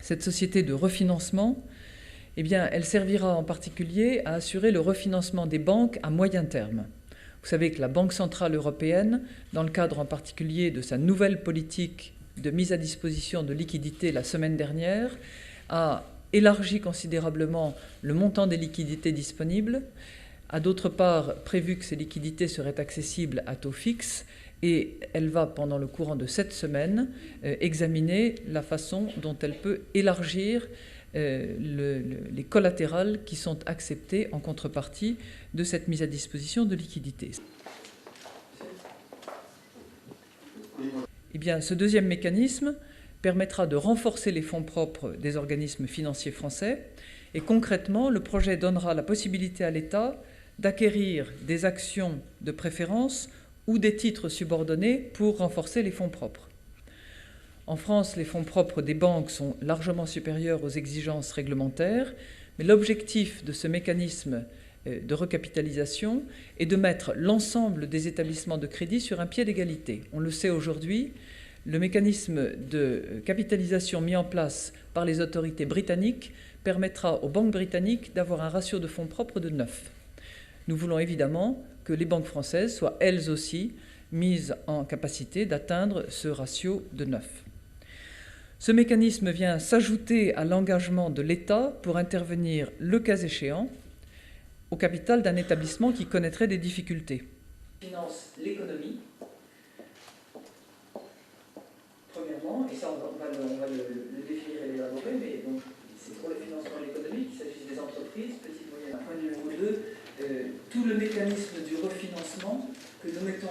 Cette société de refinancement, eh bien, elle servira en particulier à assurer le refinancement des banques à moyen terme. Vous savez que la Banque centrale européenne, dans le cadre en particulier de sa nouvelle politique de mise à disposition de liquidités la semaine dernière, a élargi considérablement le montant des liquidités disponibles, a d'autre part prévu que ces liquidités seraient accessibles à taux fixe, et elle va, pendant le courant de cette semaine, examiner la façon dont elle peut élargir les collatérales qui sont acceptées en contrepartie de cette mise à disposition de liquidités. Eh bien, ce deuxième mécanisme permettra de renforcer les fonds propres des organismes financiers français et concrètement, le projet donnera la possibilité à l'État d'acquérir des actions de préférence ou des titres subordonnés pour renforcer les fonds propres. En France, les fonds propres des banques sont largement supérieurs aux exigences réglementaires, mais l'objectif de ce mécanisme de recapitalisation est de mettre l'ensemble des établissements de crédit sur un pied d'égalité. On le sait aujourd'hui, le mécanisme de capitalisation mis en place par les autorités britanniques permettra aux banques britanniques d'avoir un ratio de fonds propres de 9. Nous voulons évidemment que les banques françaises soient elles aussi mises en capacité d'atteindre ce ratio de 9. Ce mécanisme vient s'ajouter à l'engagement de l'État pour intervenir, le cas échéant, au capital d'un établissement qui connaîtrait des difficultés. Finance l'économie, premièrement, et ça on va le définir et l'élaborer, mais donc c'est pour le financement de l'économie, qu'il s'agisse des entreprises, petites, moyennes. Point numéro 2, tout le mécanisme du refinancement que nous mettons